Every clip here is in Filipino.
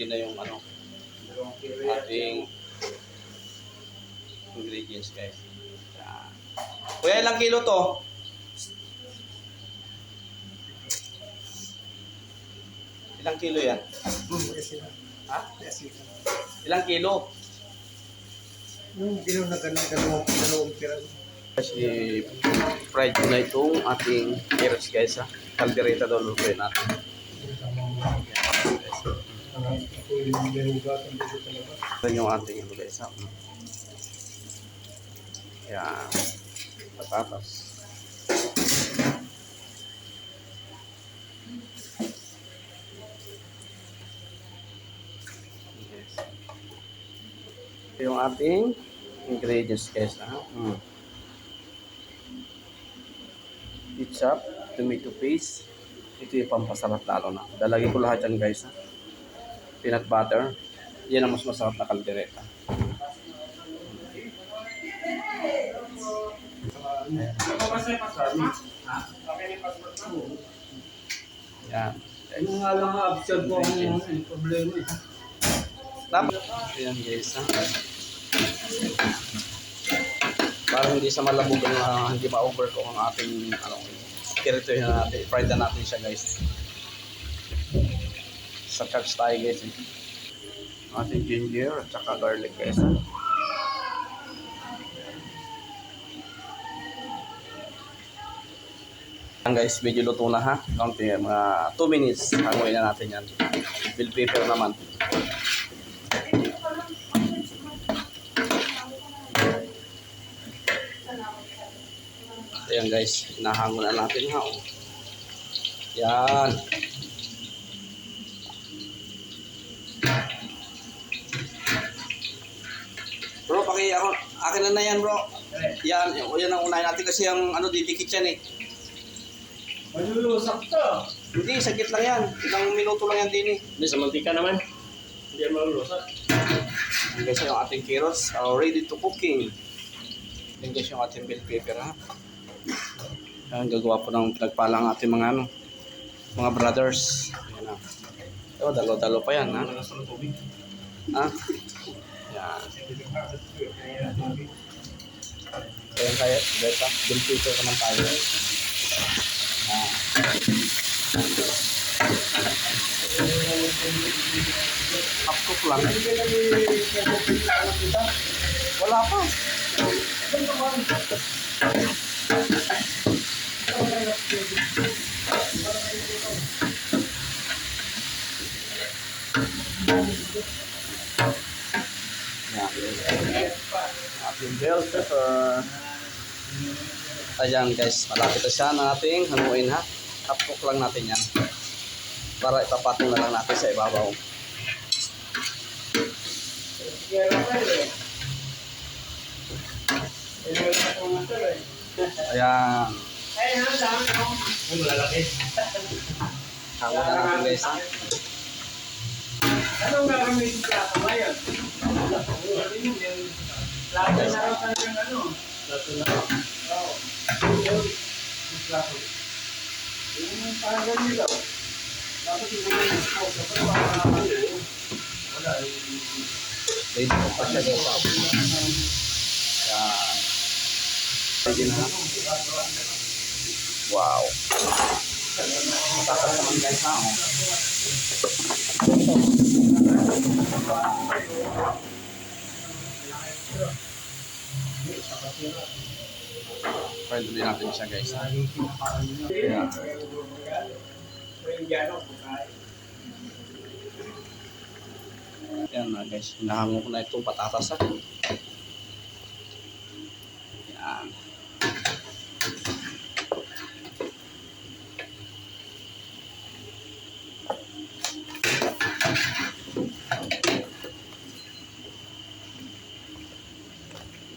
ready na yung ano, ating ingredients guys. Yan. Kuya, ilang kilo to? Ilang kilo yan? Ha? Ilang kilo? Yung kilo na dalawang piraso. Kasi fried na itong ating carrots guys ha. Caldereta daw lutuin natin. Ito yung ating ito guys ha. Yan. Patatas. Yes. Ito yung ating ingredients guys ha. Ketchup, tomato paste. Ito yung pampasarap lalo na. Lalagay ko lahat yan guys ha. Peanut butter. Yan ang mas masarap na kaldereta. Yan. Ano nga lang absurd mo ang problema eh. Dapat. Ayan guys ha. Para hindi sa malabog hindi ma-overcook ang ating kirito na natin. Fried na natin siya guys. Sa church tayo guys eh. Ating ginger at saka garlic guys ha. Yan guys, medyo luto na ha. Kaunti, mga 2 minutes. Hanguin na natin yan. Bell pepper naman. Ayan guys, hinahango na natin ha. Yan. Bro, akin na yan bro. Yan, yan ang unahin natin kasi yung didikit yan eh. Malulusak to. Hindi, saglit lang yan. Ilang minuto lang yan din eh. Hindi, sa mantika naman. Hindi yan malulusak. Yan guys yung ating carrots, ready to cooking. Yan guys yung ating bell pepper ha. Yan, gagawa po ng pinagpalang ating mga mga brothers. Yan ha. So, dalo-dalo pa yan ha. Ha? Yan. Ayan kaya, beta, bell pepper naman tayo. Half cook lang. Wala pa. Ating bell pepper. Ayan guys, malapit na siya na ating hanguin ha. Half-cook lang natin yan. Para ipapatong na lang natin sa ibabaw. Ayan. Hango na natin guys ha. Anong gagamitin sa plato ngayon? Plato na raw talagang plato na. Oo. Plato. Yung parang ganyan daw. Dapat yung ganyan yung spouse. Pero wala. Ready po pa siya guys ha. Ayan. Ready na. Wow. Matakas naman guys ha. Fried din natin siya guys. Yeah. Yan na guys, hinahango ko na itong patatas ha. Yan.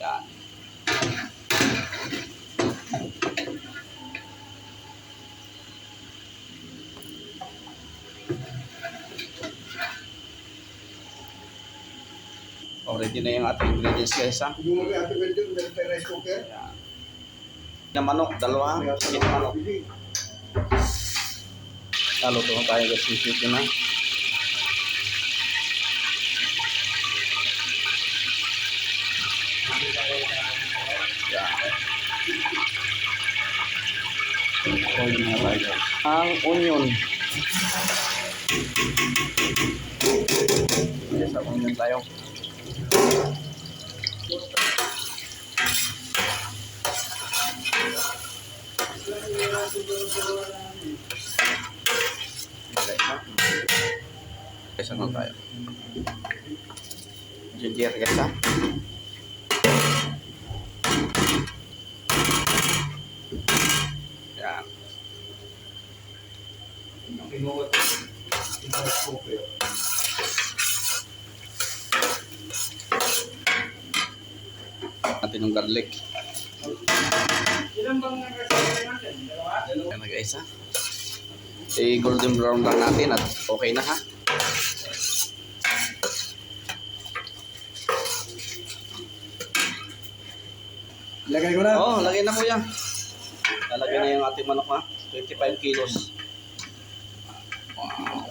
Yan. Already na yung ating ingredients guys ha. Yung mga ating medyo rice cooker. Yan. Na manok, dalawa. Sige na manok. Luto na tayo guys. Sisipin na. Oil na tayo guys. Ang onion. Okay, sa onion tayo. Guys, ano tayo? Ginger guys ha. Yan. Kinuha ko pero. Natin yung garlic. Ilan bang nagkasama natin? Dalawa? Yan na guys ha. I-golden brown lang natin at okay na ha. Lagay ko na. Oh, lagay na kuya. Lalagay na yung ating manok ha. 25 kilos. Wow.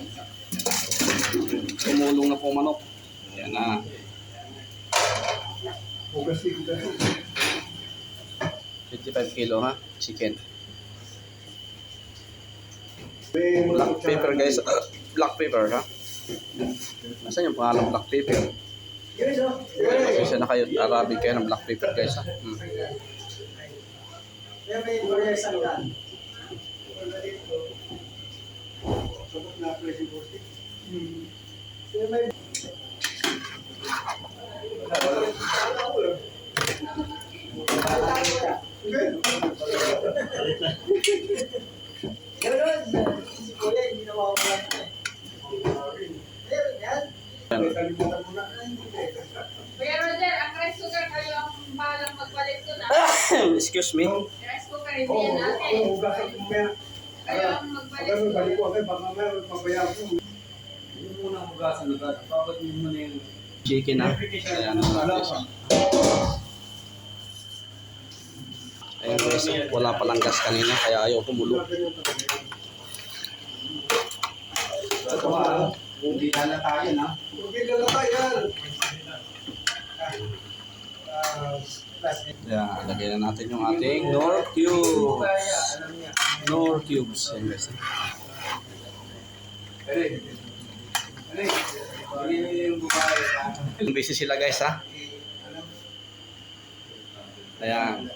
Tumulong na po manok. Yan na. Hugas. 25 kilo ha. Chicken. Black Black pepper guys. Black pepper ha. Nasaan yung pangalan black pepper? Kasi na kayo, Arabic kayo ng black pepper guys ha. Kuya Roger, ang rice cooker kayo ang bahalang magbalik doon Excuse me. Rice cooker, hindi yan natin. Kayo ang magbalik doon. Muna hugasan agad. Babat mo muna yung Chicken ha. Ayan na natin siya. Ayan guys, wala palang gas kanina kaya ayaw kumulo. hindi lalatayan ha. Hindi lalatayan. Ayan, lagay na natin yung ating Knorr cubes. Knorr cubes. Ayan guys. Busy sila guys ha. Ayan.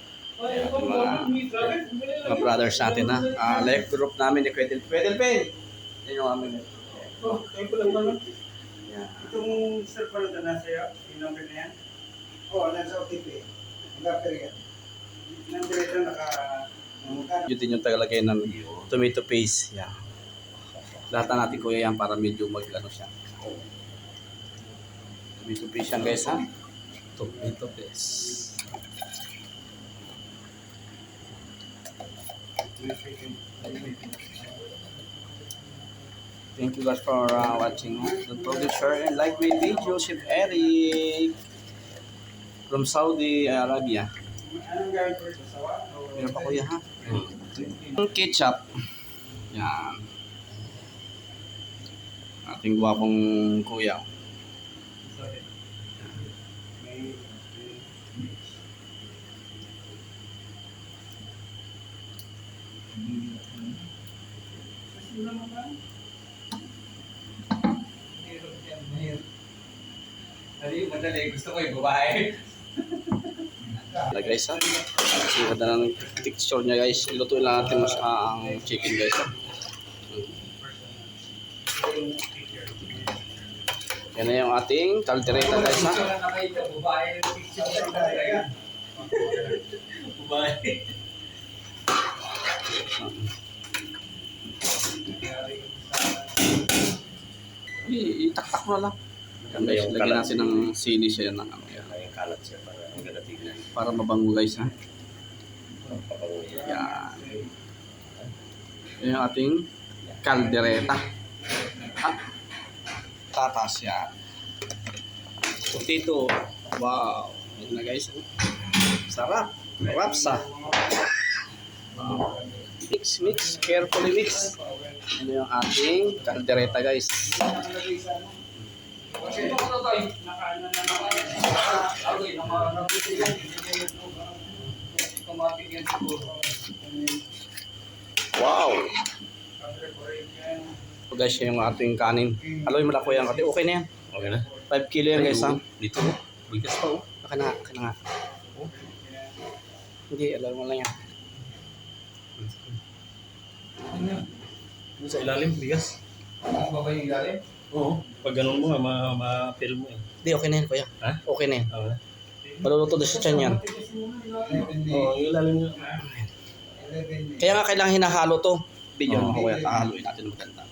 Mga brothers natin ha. Life group namin ni Kwedelpen. Kwedelpen! Yan yung amin. Ayan. Itong sir pala na nasa iyo, yung number na yan? Oo, nasa OTP. Number yan. Number ito Yun din yung tagalagay ng tomato paste. Yeah. Lahat na natin kuya yan para medyo mag-ano siya. Tomato paste yan guys ha. Tomato paste. Thank you guys for watching. Don't forget to share and like my video. Chef Eric from Saudi Arabia. Anong gawin ko ito? Sawa? Meron pa kuya ha. Ketchup. Yan. Ating gwapong kuya. Madali, gusto ko yung babae. Wala guys ha. Kasi ganda ng texture niya guys. Ilutuin lang natin mas ang chicken guys ha. Yan na yung ating caldereta guys ha. Babae. Itaktak mo na lang. Yan guys, lagyan natin ng sili siya ng ano yan. Kalat siya para maganda tignan. Para mabango guys ha. Yan. Yan yung ating caldereta. Ha? Tatas yan. Potato. Wow. Yan na guys. Sarap. Rapsa. Wow. Mix, mix. Carefully mix. Yan yung ating caldereta guys. Ito ko tayo. Nakaano na naman. Okay, nakabuti yan. Automatic yan siguro. Wow! So guys, yung ating kanin. Haluin mo na kuya ang kati. Okay na yan. Okay na? 5 kilo yan guys ha. Dito. Bigas pa oh. Okay na, okay na nga. Hindi, alam mo lang yan. Sa ilalim, bigas. Mas ba yung ilalim? Oo. Pag ganun mo, ma-feel mo eh. Hindi, okay na yan kuya. Ha? Okay na yan. Okay na? Maluluto din sa tiyan yan. Oo, yung ilalim nga. Kaya nga kailangan hinahalo to. Video mo kuya, haluin natin maganda.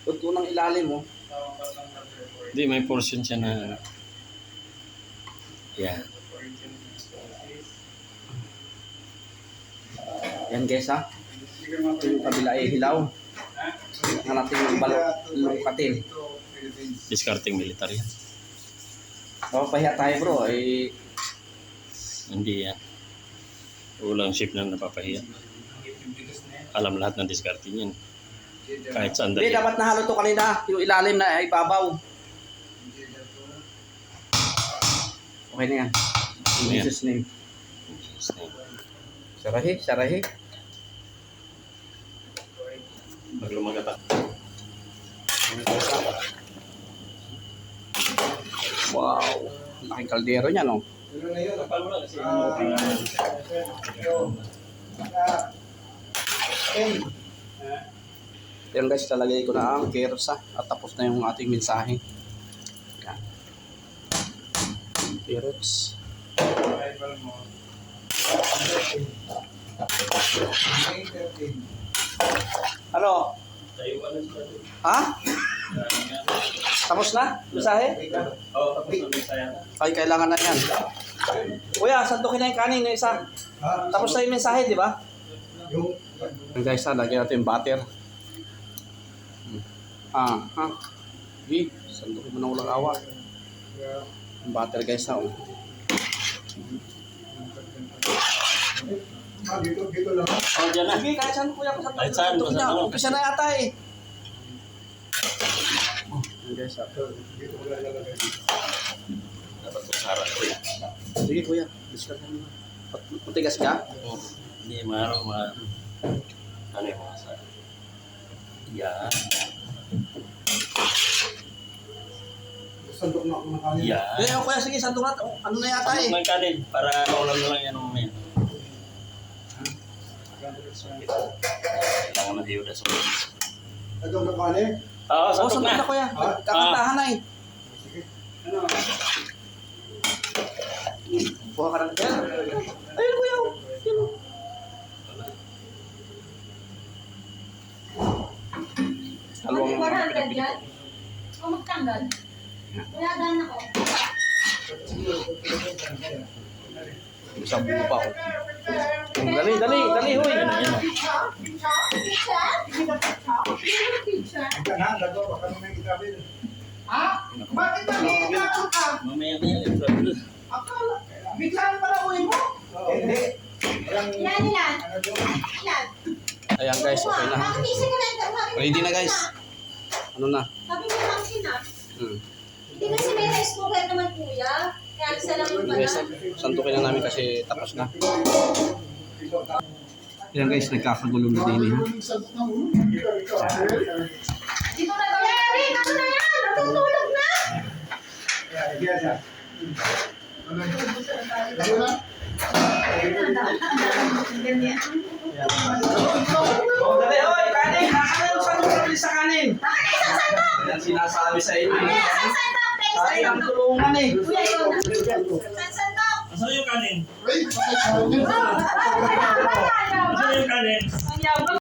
Ito ng ilalim mo. Hindi, may portion siya na... Yan. Yan guys ha. Ito yung kabila ay hilaw. Kailangan natin yung lukatin. Discarding military yan. Papahiya tayo bro, ay Hindi yan. Ulang ship na napapahiya. Alam lahat ng discarding yan. Kahit saan hindi, dali. dapat nahalo to kanina. Yung ilalim na ay babaw. Okay na yan. In Ayan. Jesus name. Sarahi, sarahi. Pag lumagata. Wow. Laking kaldero niya no. Ano na yun? Kapal mo lang kasi. Yan guys, talagay ko na ang kersa at tapos na yung ating mensahe. Yan. Carrots. Ano? Ha? Tapos na? Mensahe? Oo, tapos na misaya na. Ay, kailangan na yan. Kuya, santukin na yung kanin na isa. Tapos na yung mensahe, di ba? Yung Yan guys, lagyan natin yung butter. Ha? Sige, santukin mo na ulang awa. Yung butter guys na. Oh. dito lang. Oh, dyan na. Sige, kahit saan kuya. Kahit saan, Santukin basta na. ano. Umpisa na yata eh. Yan guys, Dito ko lang lalagay. Dapat masarap ko eh. sige kuya, discard mo na. Matigas ka? Oo. Hindi, maharap ano yung mga sa... Yan. Sandok na ako ng kanin. Yan. Eh, kuya, sige, santo na. Oh, ano na yata eh. May kanin para maulam na lang yan mamaya. Kailangan na diyo na sa mga. Ito na kanin. Oo, Oh, santok santo na. na kuya. Ha? Kakantahan na eh. Ano? Kuha ka ng kuya. Ayun kuya. Oh. Yun, oh. Dalawang mga 100 pinapili. yan? O magtanggal? Wala daan ako. Isang buo pa ako. Dali, dali, dali, huy. Yan na, yan na. Picture? Picture? Ika na, dagaw. Baka naman yung itabi. Ha? Bakit nag-iigaw ka? Mamaya na yan. Problem. Akala, biglaan pala uwi mo? Hindi. Walang Ilan, ilan? ano doon. Ilan? Ayan guys, okay na. Bakit isa ka lang? Sabi mo Ready na lang guys. Ano na? Sabi mo lang sina. Hmm. Hindi kasi may rice cooker naman kuya. Kaya isa lang yung Guys, pala. santukin na namin kasi tapos na. Ayan guys, nagkakagulo na din eh. Dito na ba? Eric, ano na yan? Natutulog na! Yes, yes. Ganyan. Oh, dali, oy, kanin! Nasaan yung santukin sa kanin? Bakit isang sandok? Yan sinasabi sa inyo. Kuya, isang sandok. Ay, ang tulungan eh. Kuya, ikaw na. Isang sandok. Asan yung kanin? Oh, Asan yung kanin? ang yabang.